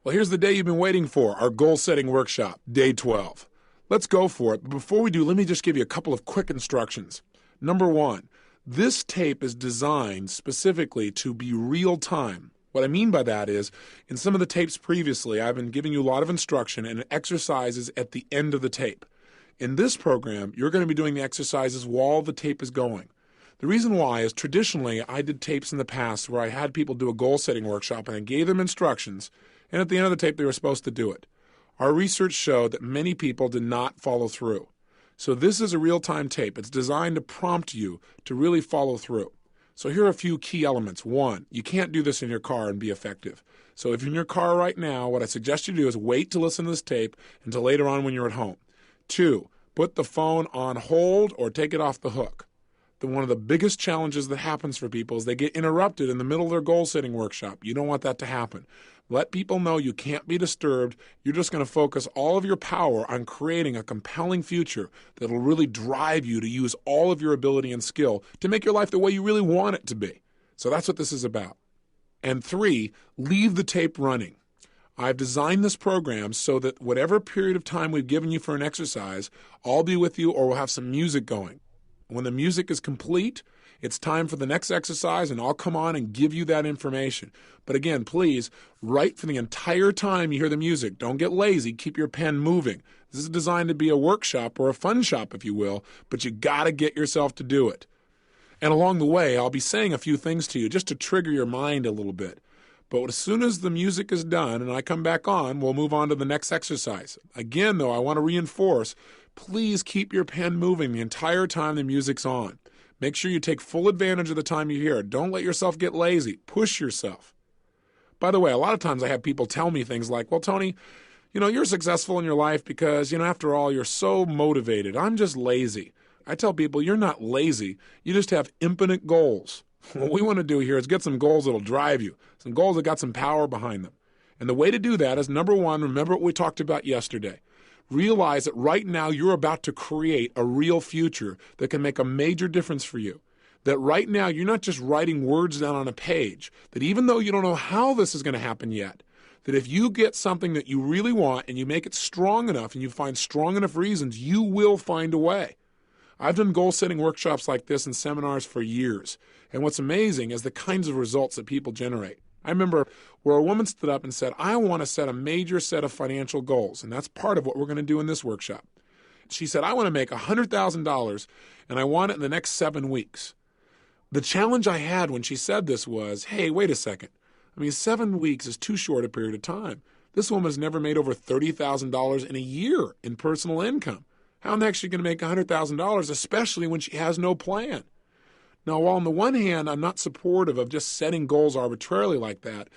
Well, here's the day you've been waiting for, our goal-setting workshop, day 12. Let's go for it, but before we do, let me just give you a couple of quick instructions. Number one, this tape is designed specifically to be real-time. What I mean by that is, in some of the tapes previously, I've been giving you a lot of instruction and exercises at the end of the tape. In this program, you're going to be doing the exercises while the tape is going. The reason why is traditionally I did tapes in the past where I had people do a goal-setting workshop and I gave them instructions, and at the end of the tape they were supposed to do it. Our research showed that many people did not follow through. So this is a real-time tape. It's designed to prompt you to really follow through. So here are a few key elements. One, you can't do this in your car and be effective. So if you're in your car right now, what I suggest you do is wait to listen to this tape until later on when you're at home. Two, put the phone on hold or take it off the hook. One of the biggest challenges that happens for people is they get interrupted in the middle of their goal-setting workshop. You don't want that to happen. Let people know you can't be disturbed. You're just going to focus all of your power on creating a compelling future that will really drive you to use all of your ability and skill to make your life the way you really want it to be. So that's what this is about. And three, leave the tape running. I've designed this program so that whatever period of time we've given you for an exercise, I'll be with you or we'll have some music going. When the music is complete, it's time for the next exercise, and I'll come on and give you that information. But again, please, write for the entire time you hear the music. Don't get lazy. Keep your pen moving. This is designed to be a workshop or a fun shop, if you will, but you got to get yourself to do it. And along the way, I'll be saying a few things to you just to trigger your mind a little bit. But as soon as the music is done and I come back on, we'll move on to the next exercise. Again, though, I want to reinforce, please keep your pen moving the entire time the music's on. Make sure you take full advantage of the time you hear it. Don't let yourself get lazy. Push yourself. By the way, a lot of times I have people tell me things like, well, Tony, you're successful in your life because, after all, you're so motivated. I'm just lazy. I tell people, you're not lazy. You just have infinite goals. What we want to do here is get some goals that'll drive you, some goals that got some power behind them. And the way to do that is, number one, remember what we talked about yesterday. Realize that right now you're about to create a real future that can make a major difference for you. That right now you're not just writing words down on a page, that even though you don't know how this is going to happen yet, that if you get something that you really want and you make it strong enough and you find strong enough reasons, you will find a way. I've done goal-setting workshops like this in seminars for years, and what's amazing is the kinds of results that people generate. I remember where a woman stood up and said, I want to set a major set of financial goals, and that's part of what we're going to do in this workshop. She said, I want to make $100,000, and I want it in the next 7 weeks. The challenge I had when she said this was, hey, wait a second. 7 weeks is too short a period of time. This woman has never made over $30,000 in a year in personal income. How in the heck is she going to make $100,000, especially when she has no plan? Now, while on the one hand, I'm not supportive of just setting goals arbitrarily like that,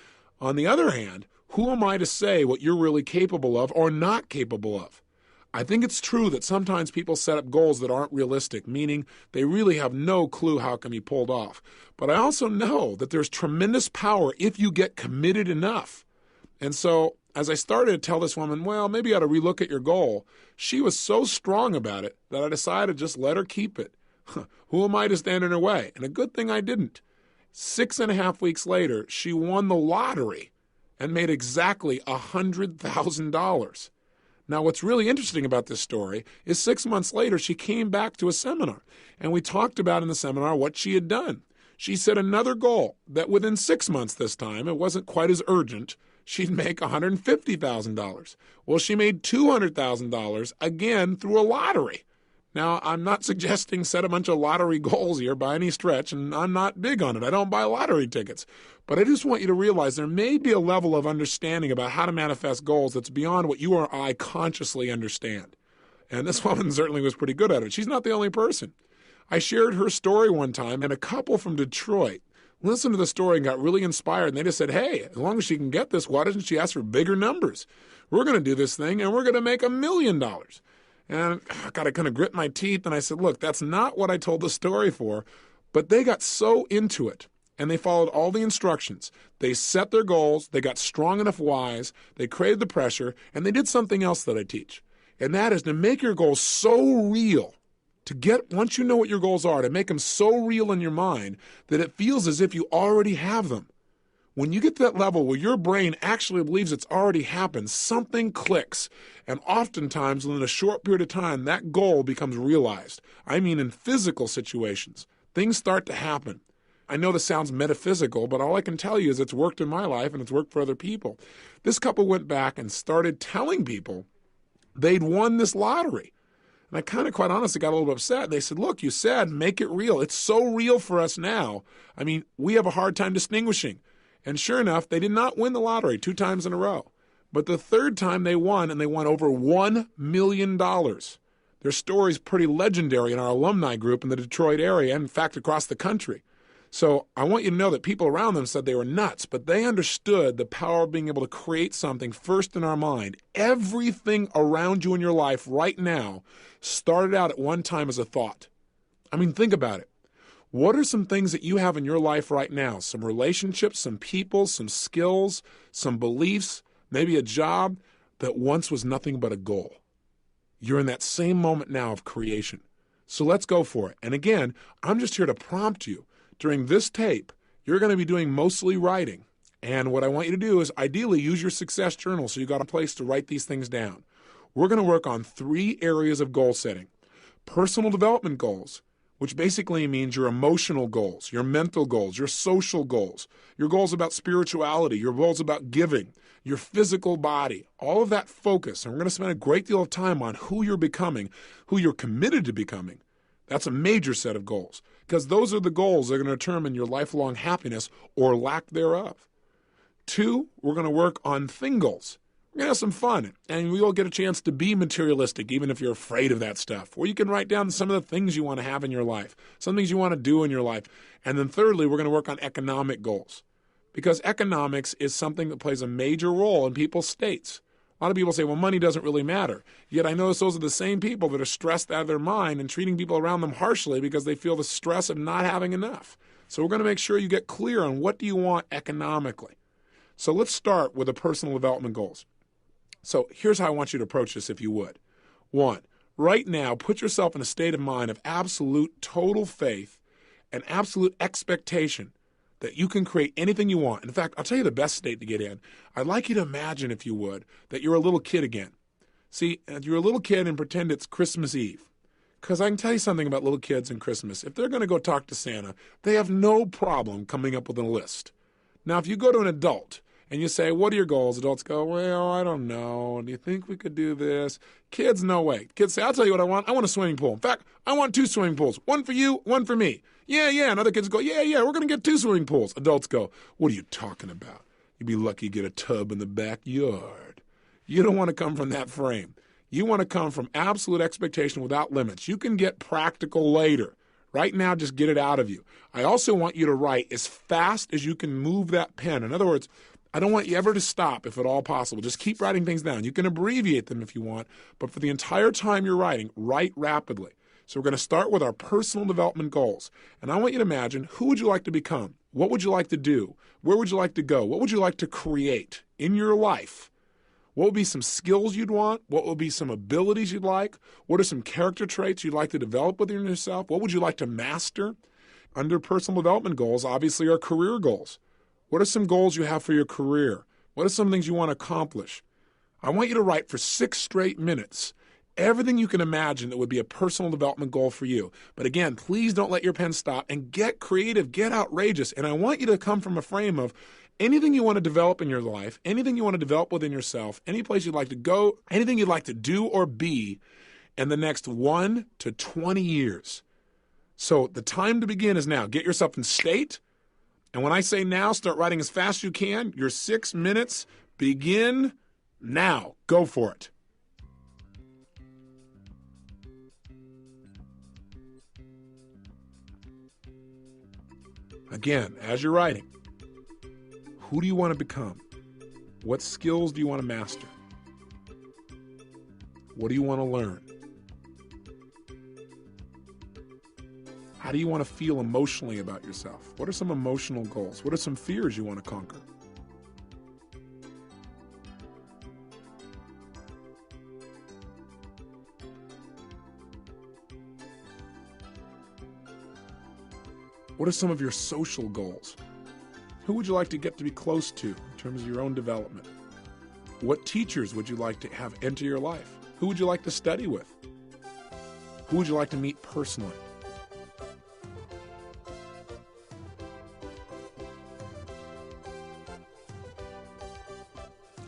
on the other hand, who am I to say what you're really capable of or not capable of? I think it's true that sometimes people set up goals that aren't realistic, meaning they really have no clue how it can be pulled off. But I also know that there's tremendous power if you get committed enough. And so, as I started to tell this woman, well, maybe you ought to relook at your goal, she was so strong about it that I decided to just let her keep it. Who am I to stand in her way? And a good thing I didn't. 6.5 weeks later, she won the lottery and made exactly $100,000. Now, what's really interesting about this story is 6 months later, she came back to a seminar, and we talked about in the seminar what she had done. She set another goal that within 6 months this time, it wasn't quite as urgent, she'd make $150,000. Well, she made $200,000 again through a lottery. Now, I'm not suggesting set a bunch of lottery goals here by any stretch, and I'm not big on it. I don't buy lottery tickets. But I just want you to realize there may be a level of understanding about how to manifest goals that's beyond what you or I consciously understand. And this woman certainly was pretty good at it. She's not the only person. I shared her story one time, and a couple from Detroit listened to the story and got really inspired. And they just said, hey, as long as she can get this, why doesn't she ask for bigger numbers? We're going to do this thing, and we're going to make $1 million. And I got to kind of grit my teeth, and I said, look, that's not what I told the story for. But they got so into it, and they followed all the instructions. They set their goals, they got strong enough whys, they created the pressure, and they did something else that I teach. And that is to make your goals so real, once you know what your goals are, to make them so real in your mind that it feels as if you already have them. When you get to that level where your brain actually believes it's already happened, something clicks. And oftentimes, within a short period of time, that goal becomes realized. I mean, in physical situations, things start to happen. I know this sounds metaphysical, but all I can tell you is it's worked in my life and it's worked for other people. This couple went back and started telling people they'd won this lottery. And I kind of, quite honestly, got a little bit upset. They said, look, you said make it real. It's so real for us now. I mean, we have a hard time distinguishing. And sure enough, they did not win the lottery 2 times in a row. But the 3rd time they won, and they won over $1 million. Their story's pretty legendary in our alumni group in the Detroit area, and in fact, across the country. So I want you to know that people around them said they were nuts, but they understood the power of being able to create something first in our mind. Everything around you in your life right now started out at one time as a thought. I mean, think about it. What are some things that you have in your life right now? Some relationships, some people, some skills, some beliefs, maybe a job that once was nothing but a goal. You're in that same moment now of creation. So let's go for it. And again, I'm just here to prompt you. During this tape, you're going to be doing mostly writing. And what I want you to do is ideally use your success journal so you've got a place to write these things down. We're going to work on 3 areas of goal setting. Personal development goals, which basically means your emotional goals, your mental goals, your social goals, your goals about spirituality, your goals about giving, your physical body, all of that focus. And we're going to spend a great deal of time on who you're becoming, who you're committed to becoming. That's a major set of goals, because those are the goals that are going to determine your lifelong happiness or lack thereof. 2, we're going to work on thing goals. We're going to have some fun, and we all get a chance to be materialistic, even if you're afraid of that stuff, where you can write down some of the things you want to have in your life, some things you want to do in your life. And then thirdly, we're going to work on economic goals, because economics is something that plays a major role in people's states. A lot of people say, well, money doesn't really matter. Yet I notice those are the same people that are stressed out of their mind and treating people around them harshly because they feel the stress of not having enough. So we're going to make sure you get clear on what do you want economically. So let's start with the personal development goals. So here's how I want you to approach this if you would. 1, right now, put yourself in a state of mind of absolute total faith and absolute expectation that you can create anything you want. In fact, I'll tell you the best state to get in. I'd like you to imagine, if you would, that you're a little kid again. See, you're a little kid and pretend it's Christmas Eve. Because I can tell you something about little kids and Christmas. If they're going to go talk to Santa, they have no problem coming up with a list. Now, if you go to an adult and you say, what are your goals? Adults go, well, I don't know. Do you think we could do this? Kids, no way. Kids say, I'll tell you what I want. I want a swimming pool. In fact, I want 2 swimming pools. One for you, one for me. Yeah. And other kids go, yeah, we're going to get 2 swimming pools. Adults go, what are you talking about? You'd be lucky to get a tub in the backyard. You don't want to come from that frame. You want to come from absolute expectation without limits. You can get practical later. Right now, just get it out of you. I also want you to write as fast as you can move that pen. In other words, I don't want you ever to stop if at all possible. Just keep writing things down. You can abbreviate them if you want, but for the entire time you're writing, write rapidly. So we're going to start with our personal development goals. And I want you to imagine, who would you like to become? What would you like to do? Where would you like to go? What would you like to create in your life? What would be some skills you'd want? What would be some abilities you'd like? What are some character traits you'd like to develop within yourself? What would you like to master? Under personal development goals, obviously, are career goals. What are some goals you have for your career? What are some things you want to accomplish? I want you to write for 6 straight minutes everything you can imagine that would be a personal development goal for you. But again, please don't let your pen stop and get creative, get outrageous. And I want you to come from a frame of anything you want to develop in your life, anything you want to develop within yourself, any place you'd like to go, anything you'd like to do or be in the next 1 to 20 years. So the time to begin is now. Get yourself in state. And when I say now, start writing as fast as you can. Your 6 minutes begin now. Go for it. Again, as you're writing, who do you want to become? What skills do you want to master? What do you want to learn? How do you want to feel emotionally about yourself? What are some emotional goals? What are some fears you want to conquer? What are some of your social goals? Who would you like to get to be close to in terms of your own development? What teachers would you like to have enter your life? Who would you like to study with? Who would you like to meet personally?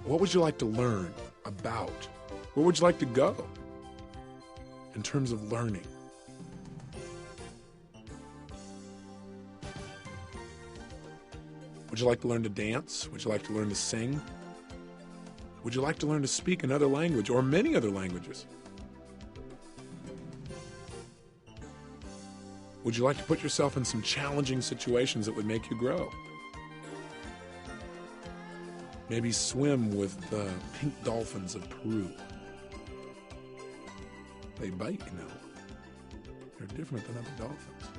What would you like to learn about? Where would you like to go in terms of learning? Would you like to learn to dance? Would you like to learn to sing? Would you like to learn to speak another language or many other languages? Would you like to put yourself in some challenging situations that would make you grow? Maybe swim with the pink dolphins of Peru. They bite, you know. They're different than other dolphins.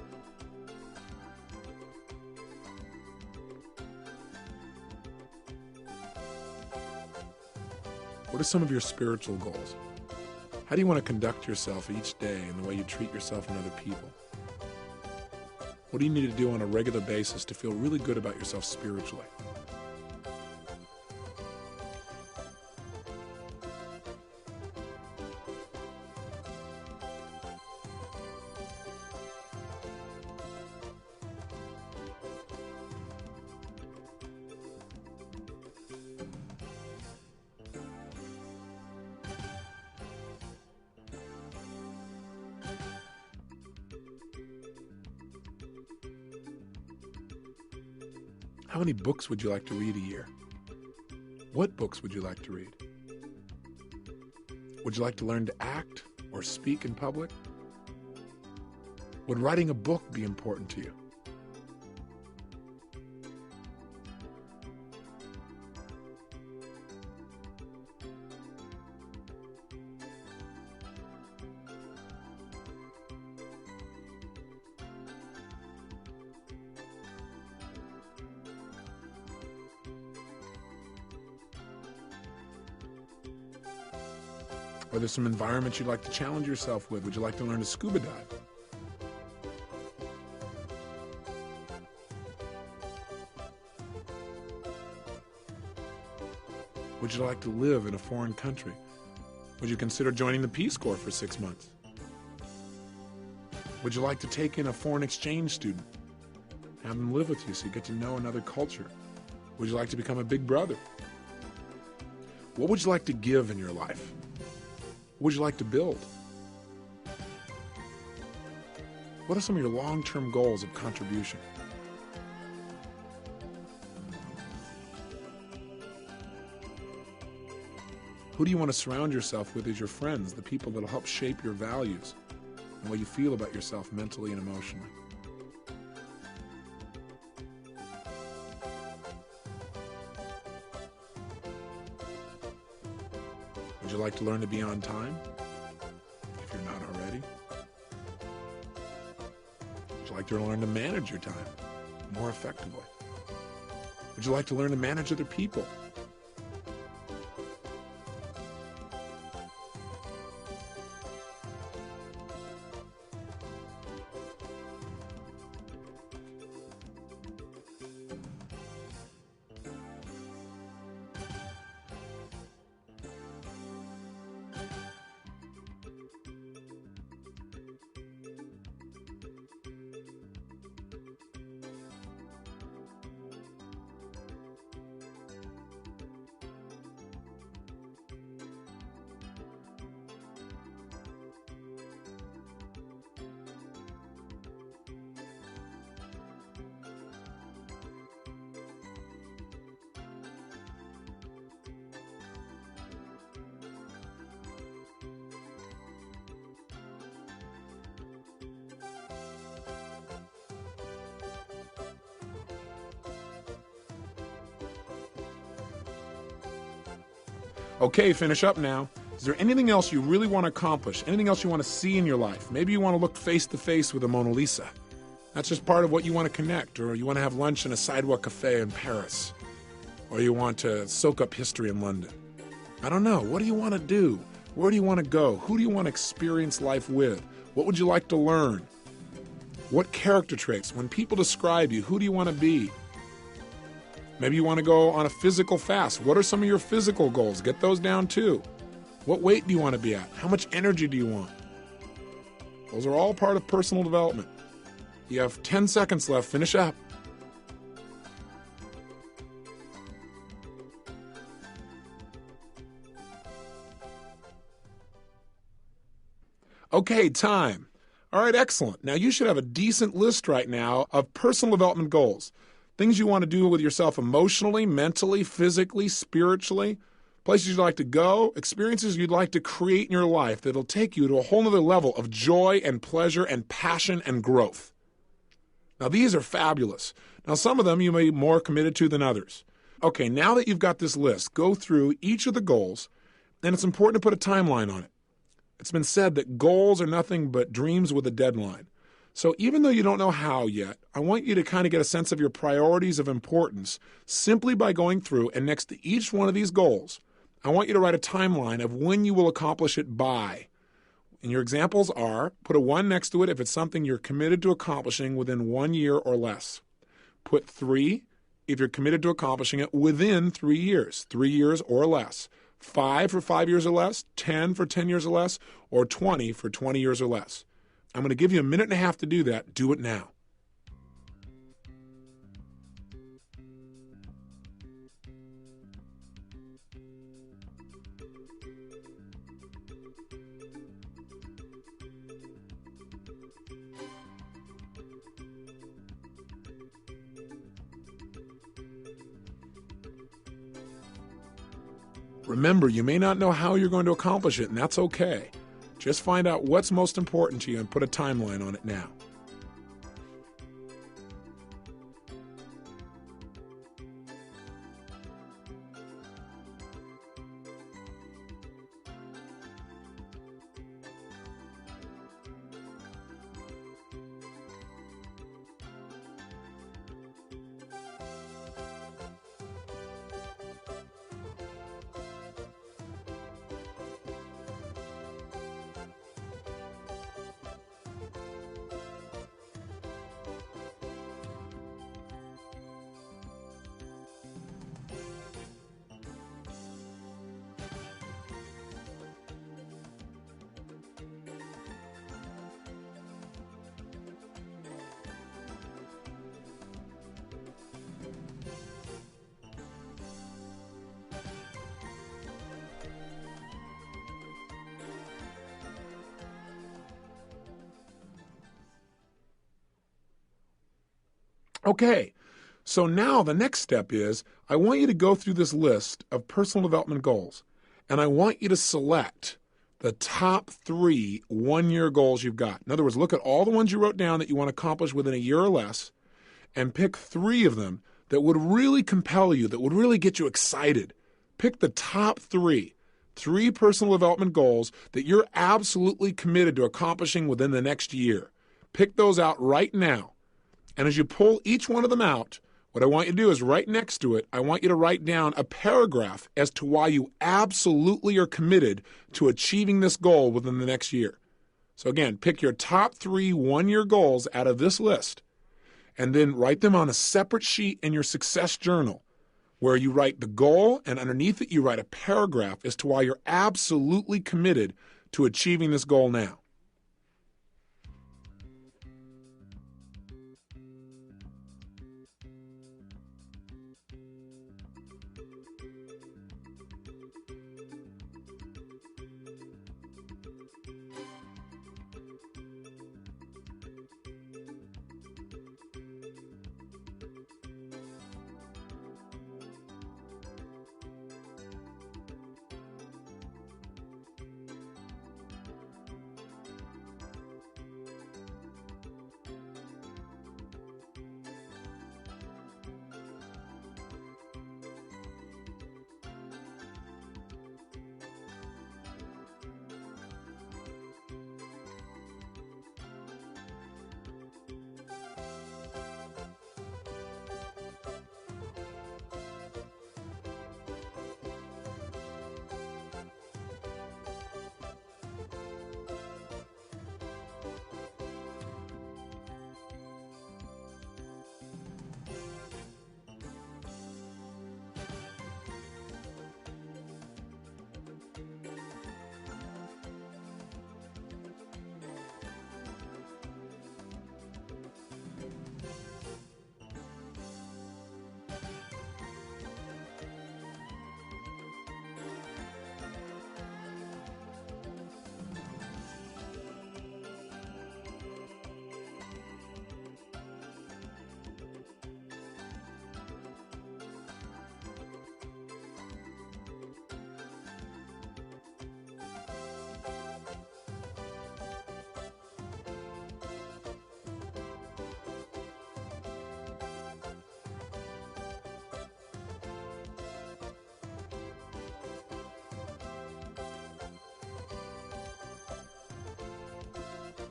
What are some of your spiritual goals? How do you want to conduct yourself each day and the way you treat yourself and other people? What do you need to do on a regular basis to feel really good about yourself spiritually? How many books would you like to read a year? What books would you like to read? Would you like to learn to act or speak in public? Would writing a book be important to you? Are there some environments you'd like to challenge yourself with? Would you like to learn to scuba dive? Would you like to live in a foreign country? Would you consider joining the Peace Corps for 6 months? Would you like to take in a foreign exchange student? Have them live with you so you get to know another culture? Would you like to become a big brother? What would you like to give in your life? What would you like to build? What are some of your long-term goals of contribution? Who do you want to surround yourself with as your friends, the people that will help shape your values and what you feel about yourself mentally and emotionally? Would you like to learn to be on time, if you're not already? Would you like to learn to manage your time more effectively? Would you like to learn to manage other people? Okay, finish up now. Is there anything else you really want to accomplish? Anything else you want to see in your life? Maybe you want to look face to face with a Mona Lisa. That's just part of what you want to connect. Or you want to have lunch in a sidewalk cafe in Paris. Or you want to soak up history in London. I don't know. What do you want to do? Where do you want to go? Who do you want to experience life with? What would you like to learn? What character traits? When people describe you, who do you want to be? Maybe you want to go on a physical fast. What are some of your physical goals? Get those down too. What weight do you want to be at? How much energy do you want? Those are all part of personal development. You have 10 seconds left. Finish up. Okay, time. All right, excellent. Now you should have a decent list right now of personal development goals. Things you want to do with yourself emotionally, mentally, physically, spiritually. Places you'd like to go, experiences you'd like to create in your life that'll take you to a whole nother level of joy and pleasure and passion and growth. Now these are fabulous. Now some of them you may be more committed to than others. Okay, now that you've got this list, go through each of the goals, and it's important to put a timeline on it. It's been said that goals are nothing but dreams with a deadline. So even though you don't know how yet, I want you to kind of get a sense of your priorities of importance simply by going through, and next to each one of these goals, I want you to write a timeline of when you will accomplish it by. And your examples are, put a 1 next to it if it's something you're committed to accomplishing within 1 year or less. Put 3 if you're committed to accomplishing it within 3 years, 3 years or less. 5 for 5 years or less, 10 for 10 years or less, or 20 for 20 years or less. I'm going to give you a minute and a half to do that. Do it now. Remember, you may not know how you're going to accomplish it, and that's okay. Just find out what's most important to you and put a timeline on it now. Okay, so now the next step is I want you to go through this list of personal development goals, and I want you to select the top 3 one-year goals you've got. In other words, look at all the ones you wrote down that you want to accomplish within a year or less, and pick 3 of them that would really compel you, that would really get you excited. Pick the top 3 personal development goals that you're absolutely committed to accomplishing within the next year. Pick those out right now. And as you pull each one of them out, what I want you to do is right next to it, I want you to write down a paragraph as to why you absolutely are committed to achieving this goal within the next year. So again, pick your top 3 one-year goals out of this list, and then write them on a separate sheet in your success journal where you write the goal, and underneath it you write a paragraph as to why you're absolutely committed to achieving this goal now.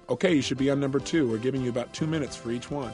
Okay, you should be on number 2. We're giving you about 2 minutes for each one.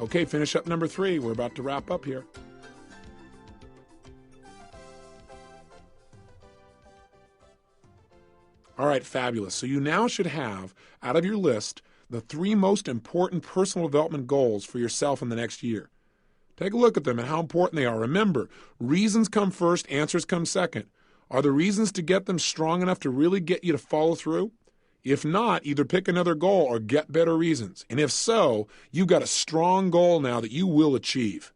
Okay, finish up number 3. We're about to wrap up here. All right, fabulous. So you now should have, out of your list, the 3 most important personal development goals for yourself in the next year. Take a look at them and how important they are. Remember, reasons come first, answers come second. Are the reasons to get them strong enough to really get you to follow through? If not, either pick another goal or get better reasons. And if so, you've got a strong goal now that you will achieve.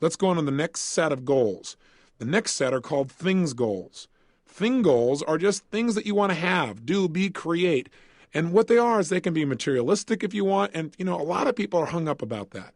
Let's go on to the next set of goals. The next set are called things goals. Thing goals are just things that you want to have, do, be, create. And what they are is they can be materialistic if you want. And, a lot of people are hung up about that.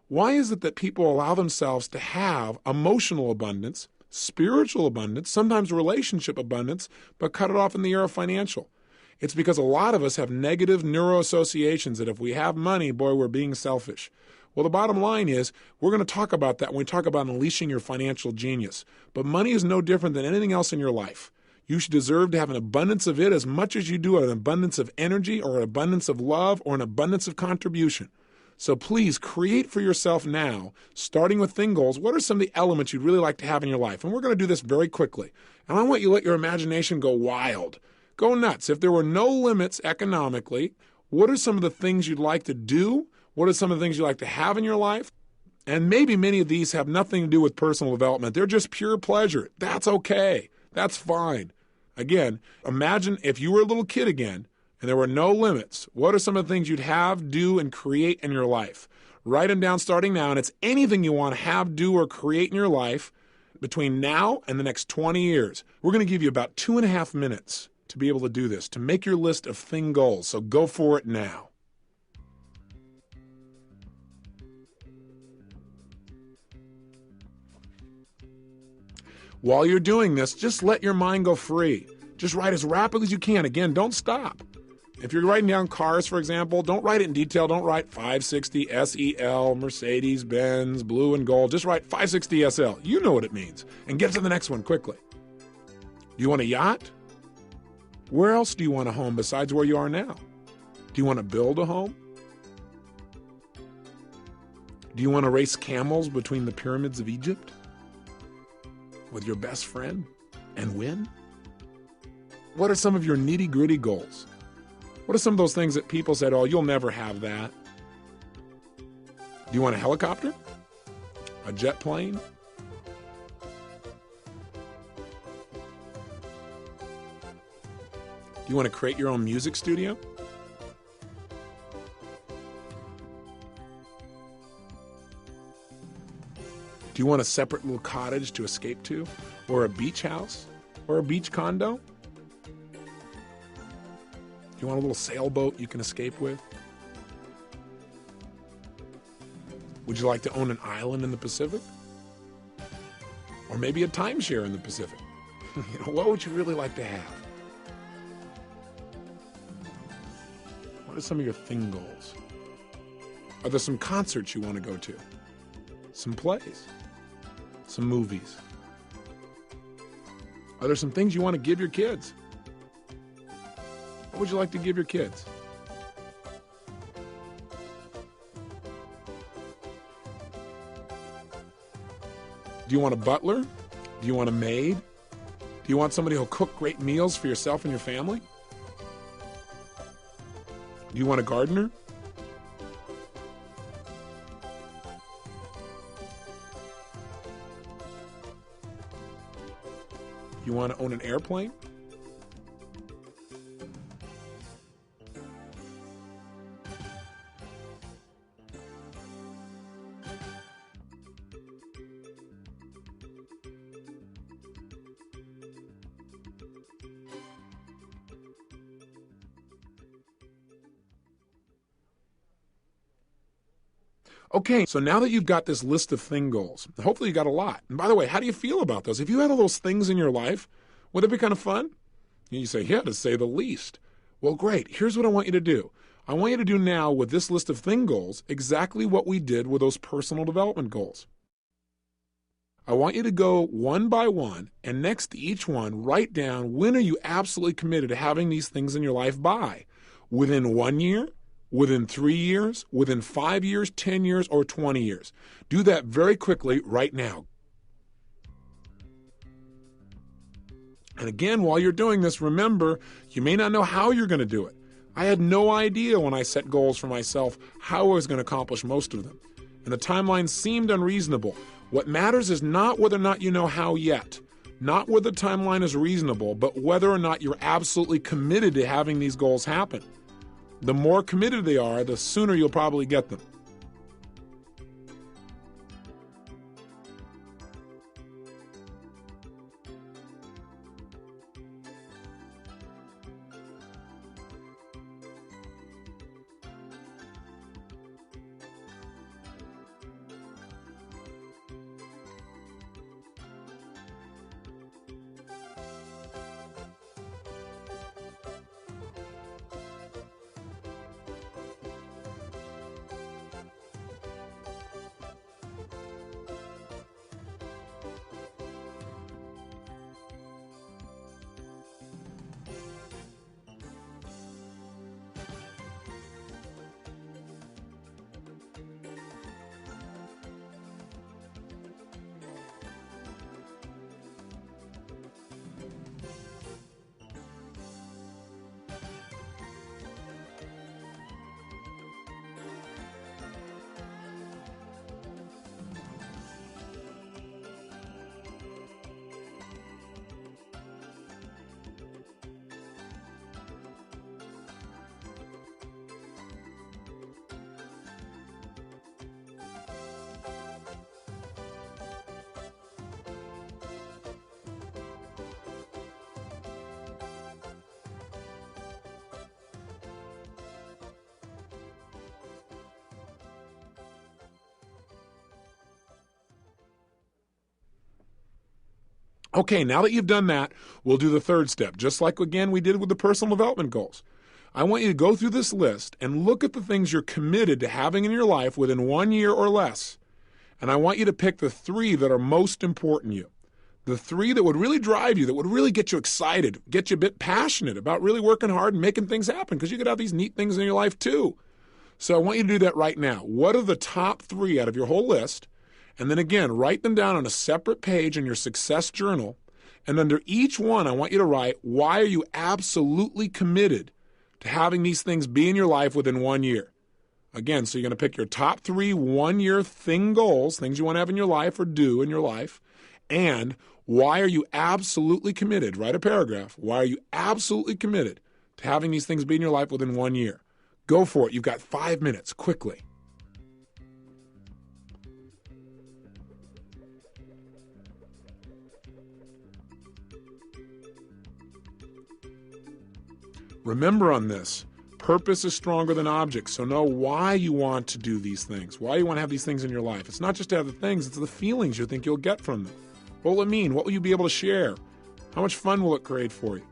Why is it that people allow themselves to have emotional abundance, spiritual abundance, sometimes relationship abundance, but cut it off in the area of financial? It's because a lot of us have negative neuroassociations that if we have money, boy, we're being selfish. Well, the bottom line is we're going to talk about that when we talk about unleashing your financial genius. But money is no different than anything else in your life. You should deserve to have an abundance of it as much as you do an abundance of energy or an abundance of love or an abundance of contribution. So please create for yourself now, starting with thing goals, what are some of the elements you'd really like to have in your life? And we're going to do this very quickly. And I want you to let your imagination go wild. Go nuts. If there were no limits economically, what are some of the things you'd like to do? What are some of the things you'd like to have in your life? And maybe many of these have nothing to do with personal development. They're just pure pleasure. That's okay. That's fine. Again, imagine if you were a little kid again, and there were no limits. What are some of the things you'd have, do, and create in your life? Write them down starting now, and it's anything you want to have, do, or create in your life between now and the next 20 years. We're going to give you about 2.5 minutes to be able to do this, to make your list of thing goals. So go for it now. While you're doing this, just let your mind go free. Just write as rapidly as you can. Again, don't stop. If you're writing down cars, for example, don't write it in detail. Don't write 560 SEL, Mercedes, Benz, blue and gold. Just write 560 SL. You know what it means. And get to the next one quickly. Do you want a yacht? Where else do you want a home besides where you are now? Do you want to build a home? Do you want to race camels between the pyramids of Egypt with your best friend and win? What are some of your nitty-gritty goals? What are some of those things that people said, oh, you'll never have that? Do you want a helicopter? A jet plane? Do you want to create your own music studio? Do you want a separate little cottage to escape to? Or a beach house? Or a beach condo? Do you want a little sailboat you can escape with? Would you like to own an island in the Pacific? Or maybe a timeshare in the Pacific? What would you really like to have? What are some of your thing goals? Are there some concerts you want to go to? Some plays? Some movies? Are there some things you want to give your kids? What would you like to give your kids? Do you want a butler? Do you want a maid? Do you want somebody who'll cook great meals for yourself and your family? Do you want a gardener? You want to own an airplane? Okay, so now that you've got this list of thing goals, hopefully you got a lot. And by the way, how do you feel about those? If you had all those things in your life, would it be kind of fun? And you say, yeah, to say the least. Well, great. Here's what I want you to do. I want you to do now with this list of thing goals exactly what we did with those personal development goals. I want you to go one by one, and next to each one, write down when are you absolutely committed to having these things in your life by? Within 1 year? Within 3 years, within 5 years, 10 years, or 20 years. Do that very quickly right now. And again, while you're doing this, remember, you may not know how you're going to do it. I had no idea when I set goals for myself how I was going to accomplish most of them. And the timeline seemed unreasonable. What matters is not whether or not you know how yet, not whether the timeline is reasonable, but whether or not you're absolutely committed to having these goals happen. The more committed they are, the sooner you'll probably get them. Okay, now that you've done that, we'll do the third step, just like, again, we did with the personal development goals. I want you to go through this list and look at the things you're committed to having in your life within 1 year or less. And I want you to pick the 3 that are most important to you. The 3 that would really drive you, that would really get you excited, get you a bit passionate about really working hard and making things happen, because you could have these neat things in your life too. So I want you to do that right now. What are the top 3 out of your whole list? And then again, write them down on a separate page in your success journal. And under each one, I want you to write, why are you absolutely committed to having these things be in your life within 1 year? Again, so you're going to pick your top 3 1-year thing goals, things you want to have in your life or do in your life. And why are you absolutely committed? Write a paragraph. Why are you absolutely committed to having these things be in your life within 1 year? Go for it. You've got 5 minutes, quickly. Remember on this, purpose is stronger than objects, so know why you want to do these things, why you want to have these things in your life. It's not just to have the things, it's the feelings you think you'll get from them. What will it mean? What will you be able to share? How much fun will it create for you?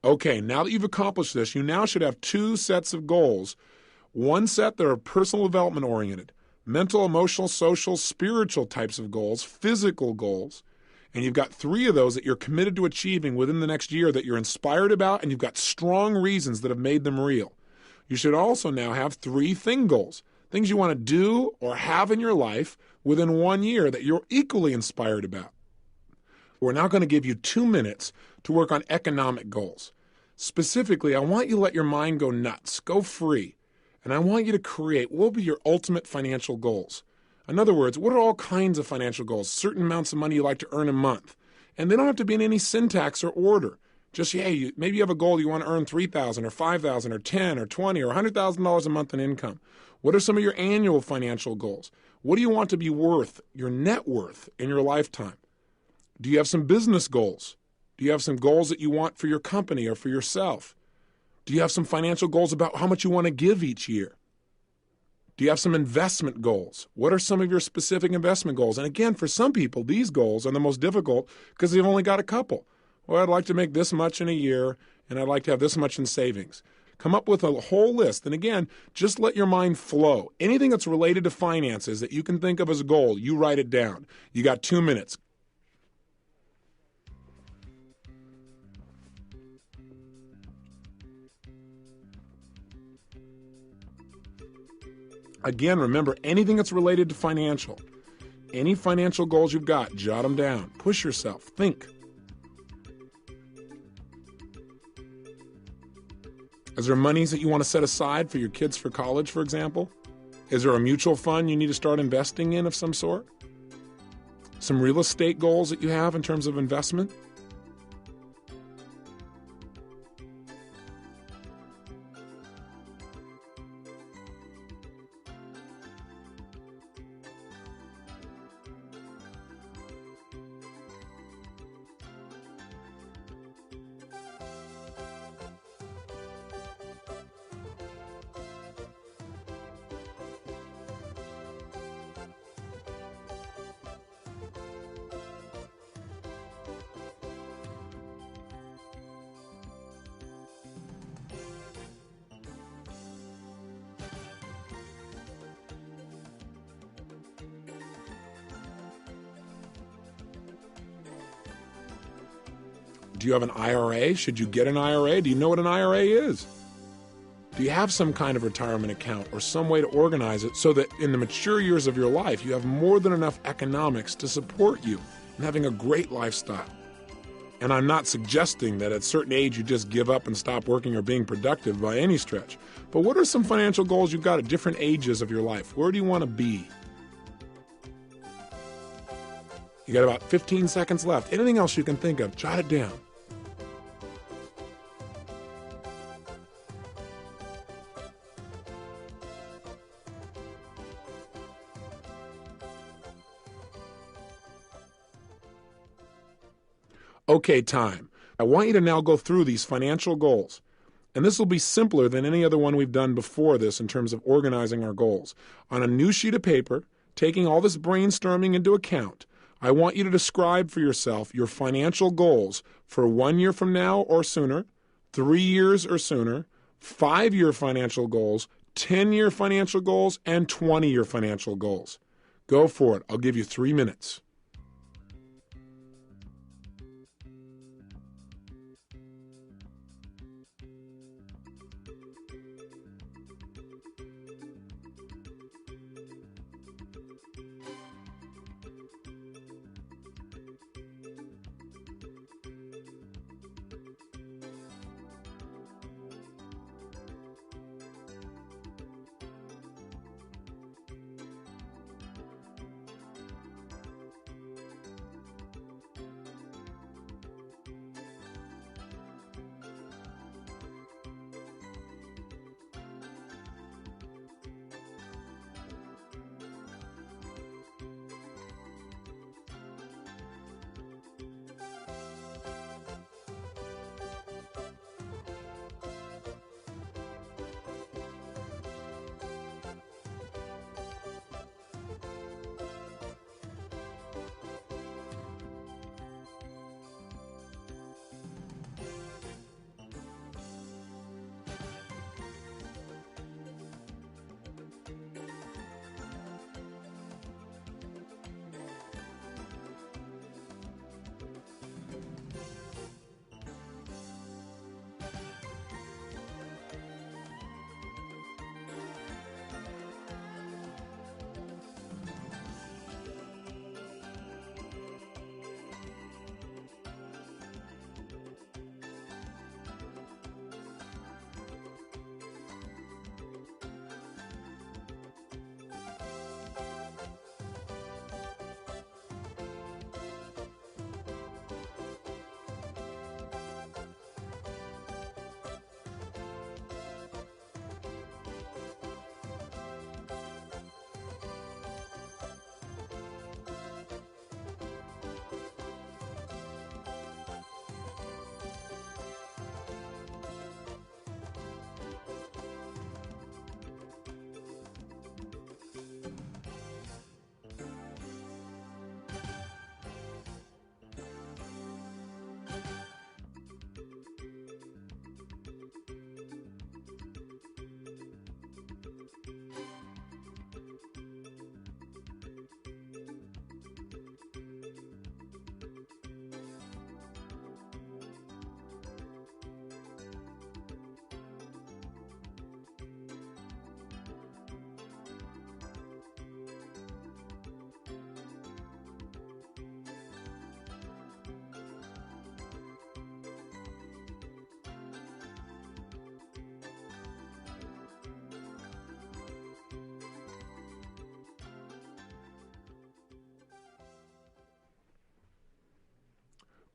Okay, now that you've accomplished this, you now should have two sets of goals. One set that are personal development oriented, mental, emotional, social, spiritual types of goals, physical goals. And you've got three of those that you're committed to achieving within the next year that you're inspired about, and you've got strong reasons that have made them real. You should also now have three thing goals, things you want to do or have in your life within 1 year that you're equally inspired about. We're now going to give you 2 minutes to work on economic goals. Specifically, I want you to let your mind go nuts, go free, and I want you to create what will be your ultimate financial goals. In other words, what are all kinds of financial goals? Certain amounts of money you like to earn a month. And they don't have to be in any syntax or order. Just, hey, maybe you have a goal you want to earn $3,000 or $5,000 or $10,000 or $20,000 or $100,000 a month in income. What are some of your annual financial goals? What do you want to be worth, your net worth, in your lifetime? Do you have some business goals? Do you have some goals that you want for your company or for yourself? Do you have some financial goals about how much you want to give each year? Do you have some investment goals? What are some of your specific investment goals? And again, for some people, these goals are the most difficult because they've only got a couple. Well, I'd like to make this much in a year, and I'd like to have this much in savings. Come up with a whole list. And again, just let your mind flow. Anything that's related to finances that you can think of as a goal, you write it down. You got 2 minutes. Again, remember, anything that's related to financial, any financial goals you've got, jot them down. Push yourself. Think. Is there monies that you want to set aside for your kids for college, for example? Is there a mutual fund you need to start investing in of some sort? Some real estate goals that you have in terms of investment? Do you have an IRA? Should you get an IRA? Do you know what an IRA is? Do you have some kind of retirement account or some way to organize it so that in the mature years of your life, you have more than enough economics to support you in having a great lifestyle? And I'm not suggesting that at a certain age you just give up and stop working or being productive by any stretch. But what are some financial goals you've got at different ages of your life? Where do you want to be? You got about 15 seconds left. Anything else you can think of, jot it down. Okay, time. I want you to now go through these financial goals. And this will be simpler than any other one we've done before this in terms of organizing our goals. On a new sheet of paper, taking all this brainstorming into account, I want you to describe for yourself your financial goals for 1 year from now or sooner, 3 years or sooner, 5-year financial goals, 10-year financial goals, and 20-year financial goals. Go for it. I'll give you 3 minutes.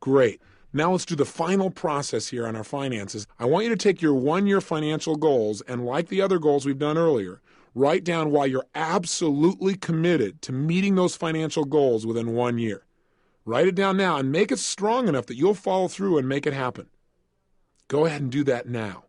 Great. Now let's do the final process here on our finances. I want you to take your 1-year financial goals and, like the other goals we've done earlier, write down why you're absolutely committed to meeting those financial goals within 1 year. Write it down now and make it strong enough that you'll follow through and make it happen. Go ahead and do that now.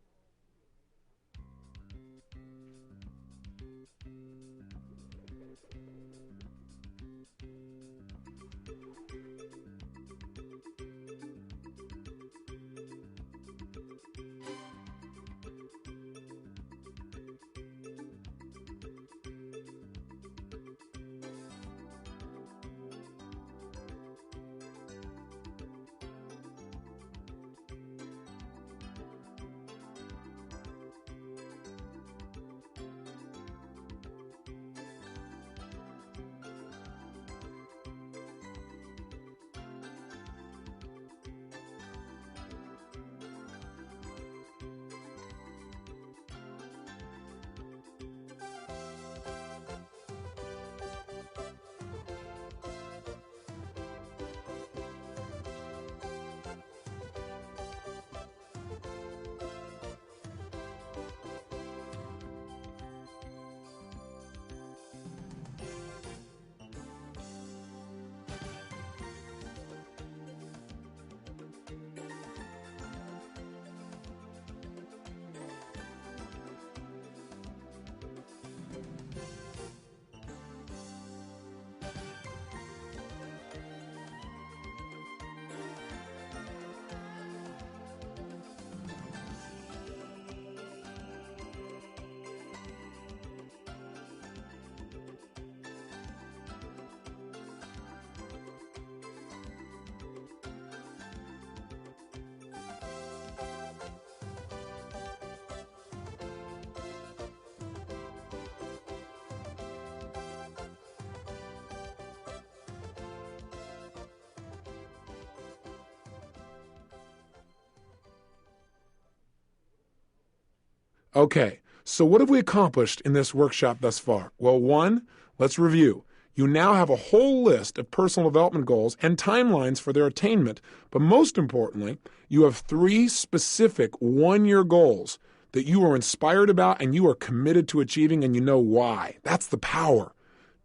Okay, so what have we accomplished in this workshop thus far? Well, 1, let's review. You now have a whole list of personal development goals and timelines for their attainment, but most importantly, you have 3 specific 1-year goals that you are inspired about and you are committed to achieving, and you know why. That's the power.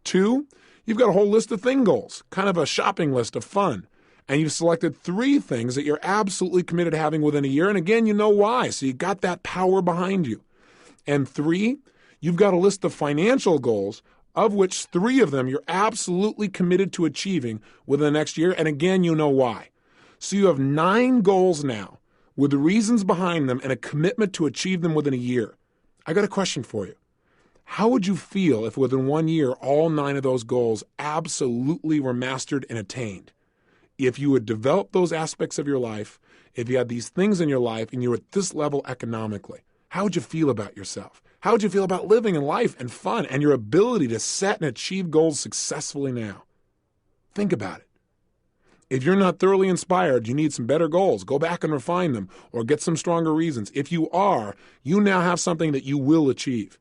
2, you've got a whole list of thing goals, kind of a shopping list of fun. And you've selected 3 things that you're absolutely committed to having within a year. And again, you know why. So you got that power behind you. And 3, you've got a list of financial goals, of which 3 of them you're absolutely committed to achieving within the next year. And again, you know why. So you have 9 goals now with the reasons behind them and a commitment to achieve them within a year. I got a question for you. How would you feel if within 1 year, all 9 of those goals absolutely were mastered and attained? If you had developed those aspects of your life, if you had these things in your life and you were at this level economically, how would you feel about yourself? How would you feel about living and life and fun and your ability to set and achieve goals successfully now? Think about it. If you're not thoroughly inspired, you need some better goals. Go back and refine them or get some stronger reasons. If you are, you now have something that you will achieve.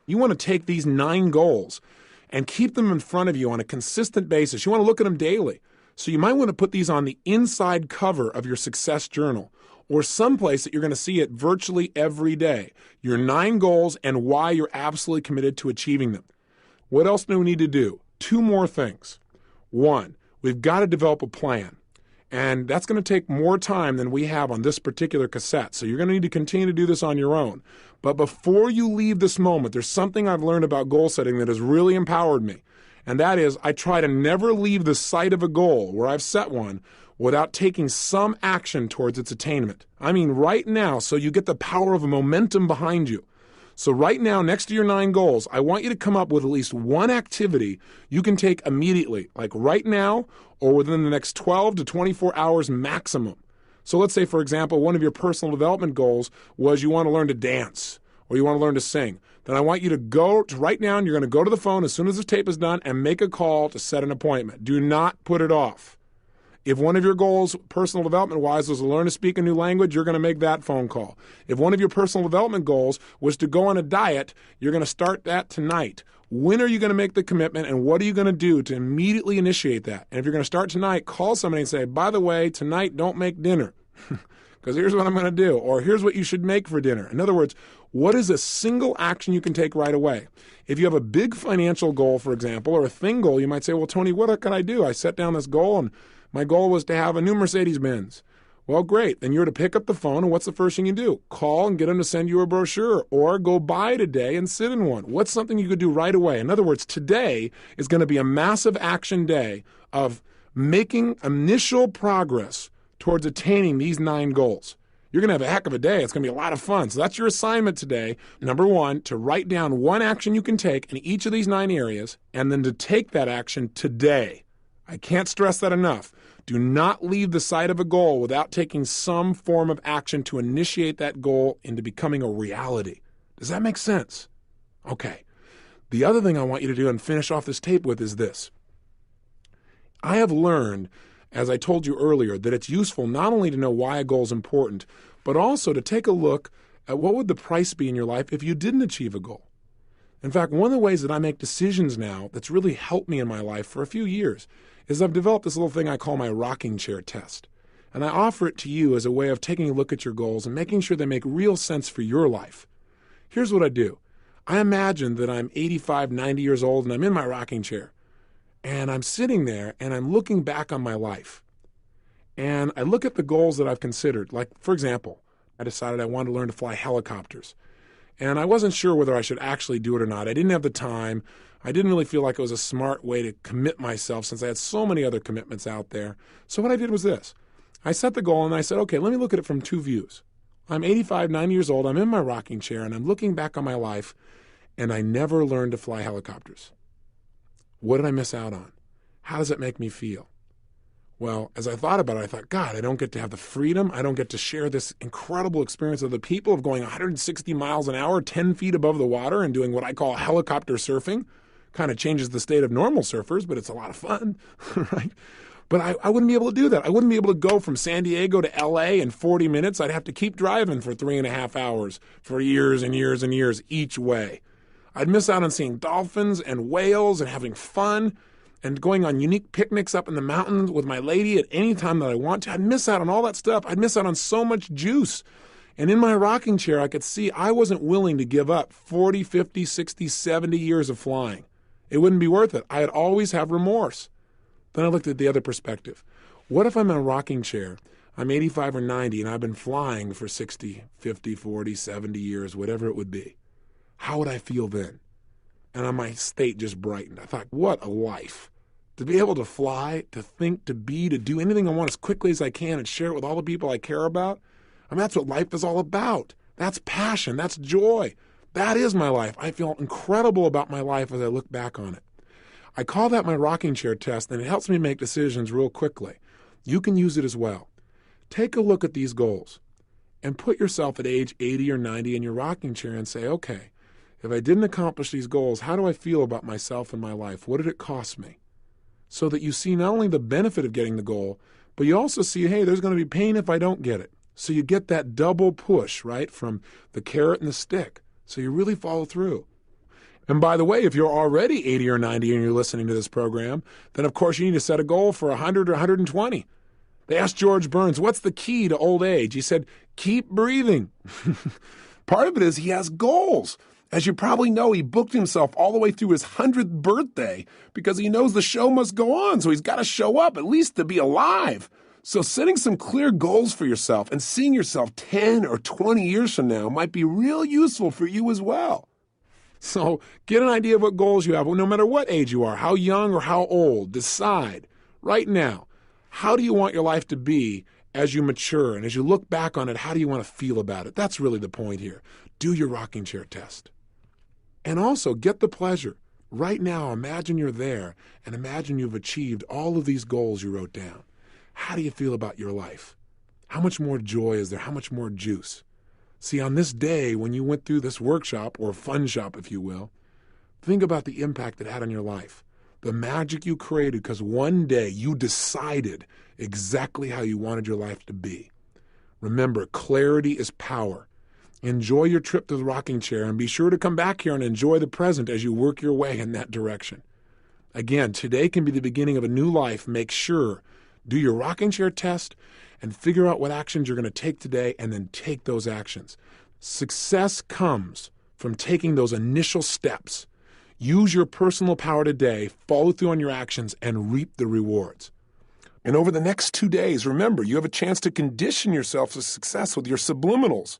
You want to take these 9 goals and keep them in front of you on a consistent basis. You want to look at them daily. So you might want to put these on the inside cover of your success journal or someplace that you're going to see it virtually every day. Your 9 goals and why you're absolutely committed to achieving them. What else do we need to do? 2 more things. 1, we've got to develop a plan. And that's going to take more time than we have on this particular cassette. So you're going to need to continue to do this on your own. But before you leave this moment, there's something I've learned about goal setting that has really empowered me. And that is, I try to never leave the sight of a goal where I've set one without taking some action towards its attainment. I mean, right now, so you get the power of a momentum behind you. So right now, next to your 9 goals, I want you to come up with at least one activity you can take immediately, like right now or within the next 12 to 24 hours maximum. So let's say, for example, one of your personal development goals was you want to learn to dance or you want to learn to sing. Then I want you to go to right now, and you're going to go to the phone as soon as the tape is done and make a call to set an appointment. Do not put it off. If one of your goals, personal development-wise, was to learn to speak a new language, you're going to make that phone call. If one of your personal development goals was to go on a diet, you're going to start that tonight. When are you going to make the commitment, and what are you going to do to immediately initiate that? And if you're going to start tonight, call somebody and say, by the way, tonight don't make dinner because here's what I'm going to do, or here's what you should make for dinner. In other words, what is a single action you can take right away? If you have a big financial goal, for example, or a thing goal, you might say, well, Tony, what can I do? I set down this goal, and my goal was to have a new Mercedes-Benz. Well, great. Then you're to pick up the phone, and what's the first thing you do? Call and get them to send you a brochure, or go buy today and sit in one. What's something you could do right away? In other words, today is going to be a massive action day of making initial progress towards attaining these 9 goals. You're going to have a heck of a day. It's going to be a lot of fun. So that's your assignment today. Number 1, to write down one action you can take in each of these 9 areas, and then to take that action today. I can't stress that enough. Do not leave the sight of a goal without taking some form of action to initiate that goal into becoming a reality. Does that make sense? Okay. The other thing I want you to do and finish off this tape with is this. I have learned, as I told you earlier, that it's useful not only to know why a goal is important, but also to take a look at what would the price be in your life if you didn't achieve a goal. In fact, one of the ways that I make decisions now that's really helped me in my life for a few years is I've developed this little thing I call my rocking chair test. And I offer it to you as a way of taking a look at your goals and making sure they make real sense for your life. Here's what I do. I imagine that I'm 85, 90 years old and I'm in my rocking chair. And I'm sitting there and I'm looking back on my life. And I look at the goals that I've considered. Like, for example, I decided I wanted to learn to fly helicopters. And I wasn't sure whether I should actually do it or not. I didn't have the time. I didn't really feel like it was a smart way to commit myself since I had so many other commitments out there. So what I did was this. I set the goal and I said, okay, let me look at it from 2 views. I'm 85, 90 years old. I'm in my rocking chair and I'm looking back on my life and I never learned to fly helicopters. What did I miss out on? How does it make me feel? Well, as I thought about it, I thought, God, I don't get to have the freedom. I don't get to share this incredible experience of the people of going 160 miles an hour, 10 feet above the water and doing what I call helicopter surfing. Kind of changes the state of normal surfers, but it's a lot of fun, right? But I wouldn't be able to do that. I wouldn't be able to go from San Diego to L.A. in 40 minutes. I'd have to keep driving for 3.5 hours for years and years and years each way. I'd miss out on seeing dolphins and whales and having fun and going on unique picnics up in the mountains with my lady at any time that I want to. I'd miss out on all that stuff. I'd miss out on so much juice. And in my rocking chair, I could see I wasn't willing to give up 40, 50, 60, 70 years of flying. It wouldn't be worth it. I'd always have remorse. Then I looked at the other perspective. What if I'm in a rocking chair, I'm 85 or 90, and I've been flying for 60, 50, 40, 70 years, whatever it would be? How would I feel then? And my state just brightened. I thought, what a life. To be able to fly, to think, to be, to do anything I want as quickly as I can and share it with all the people I care about. I mean, that's what life is all about. That's passion. That's joy. That is my life. I feel incredible about my life as I look back on it. I call that my rocking chair test, and it helps me make decisions real quickly. You can use it as well. Take a look at these goals and put yourself at age 80 or 90 in your rocking chair and say, okay, if I didn't accomplish these goals, how do I feel about myself and my life? What did it cost me? So that you see not only the benefit of getting the goal, but you also see, hey, there's going to be pain if I don't get it. So you get that double push, right, from the carrot and the stick. So you really follow through. And by the way, if you're already 80 or 90 and you're listening to this program, then of course you need to set a goal for 100 or 120. They asked George Burns, what's the key to old age? He said, keep breathing. Part of it is he has goals. As you probably know, he booked himself all the way through his 100th birthday because he knows the show must go on. So he's got to show up at least to be alive. So setting some clear goals for yourself and seeing yourself 10 or 20 years from now might be real useful for you as well. So get an idea of what goals you have, no matter what age you are, how young or how old. Decide right now, how do you want your life to be as you mature? And as you look back on it, how do you want to feel about it? That's really the point here. Do your rocking chair test. And also get the pleasure. Right now, imagine you're there and imagine you've achieved all of these goals you wrote down. How do you feel about your life? How much more joy is there? How much more juice? See, on this day, when you went through this workshop, or fun shop, if you will, think about the impact it had on your life. The magic you created because one day you decided exactly how you wanted your life to be. Remember, clarity is power. Enjoy your trip to the rocking chair and be sure to come back here and enjoy the present as you work your way in that direction. Again, today can be the beginning of a new life. Make sure, do your rocking chair test and figure out what actions you're going to take today and then take those actions. Success comes from taking those initial steps. Use your personal power today, follow through on your actions, and reap the rewards. And over the next 2 days, remember, you have a chance to condition yourself to success with your subliminals.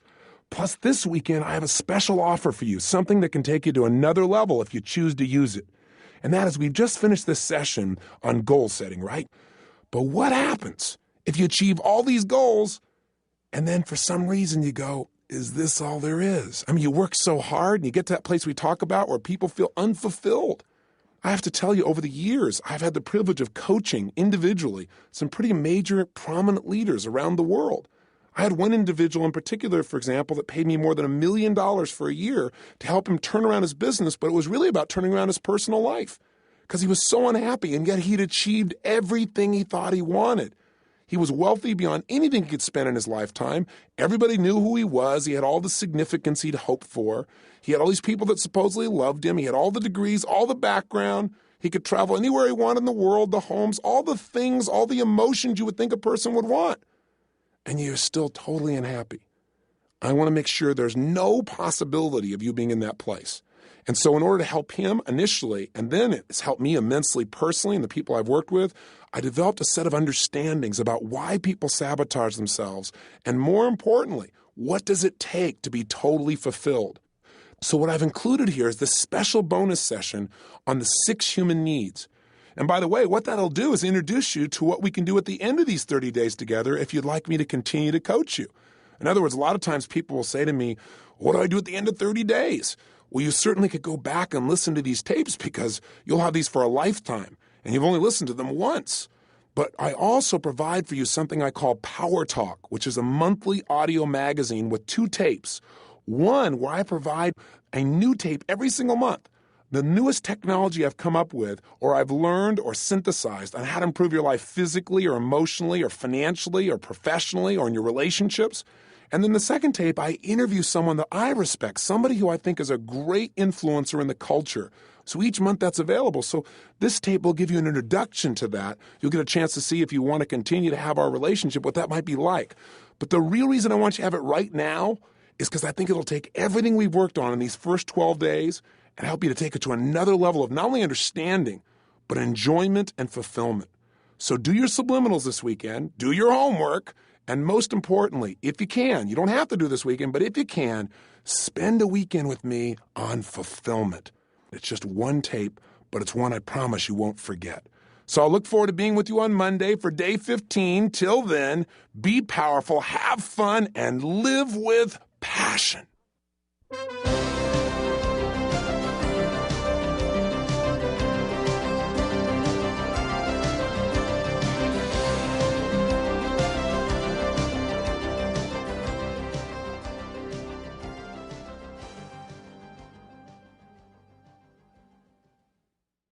Plus, this weekend, I have a special offer for you, something that can take you to another level if you choose to use it. And that is, we've just finished this session on goal setting, right? But what happens if you achieve all these goals and then for some reason you go, is this all there is? I mean, you work so hard and you get to that place we talk about where people feel unfulfilled. I have to tell you, over the years, I've had the privilege of coaching individually some pretty major, prominent leaders around the world. I had one individual in particular, for example, that paid me more than $1 million for a year to help him turn around his business, but it was really about turning around his personal life because he was so unhappy, and yet he'd achieved everything he thought he wanted. He was wealthy beyond anything he could spend in his lifetime. Everybody knew who he was. He had all the significance he'd hoped for. He had all these people that supposedly loved him. He had all the degrees, all the background. He could travel anywhere he wanted in the world, the homes, all the things, all the emotions you would think a person would want. And you're still totally unhappy. I want to make sure there's no possibility of you being in that place. And so in order to help him initially, and then it's helped me immensely personally and the people I've worked with, I developed a set of understandings about why people sabotage themselves, and more importantly, what does it take to be totally fulfilled? So what I've included here is this special bonus session on the 6 human needs. And by the way, what that'll do is introduce you to what we can do at the end of these 30 days together if you'd like me to continue to coach you. In other words, a lot of times people will say to me, what do I do at the end of 30 days? Well, you certainly could go back and listen to these tapes because you'll have these for a lifetime, and you've only listened to them once. But I also provide for you something I call Power Talk, which is a monthly audio magazine with 2 tapes. One where I provide a new tape every single month. The newest technology I've come up with, or I've learned or synthesized on how to improve your life physically or emotionally or financially or professionally or in your relationships. And then the second tape, I interview someone that I respect, somebody who I think is a great influencer in the culture. So each month that's available. So this tape will give you an introduction to that. You'll get a chance to see if you want to continue to have our relationship, what that might be like. But the real reason I want you to have it right now is because I think it'll take everything we've worked on in these first 12 days and help you to take it to another level of not only understanding, but enjoyment and fulfillment. So do your subliminals this weekend, do your homework, and most importantly, if you can, you don't have to do this weekend, but if you can, spend a weekend with me on fulfillment. It's just one tape, but it's one I promise you won't forget. So I'll look forward to being with you on Monday for day 15. Till then, be powerful, have fun, and live with passion.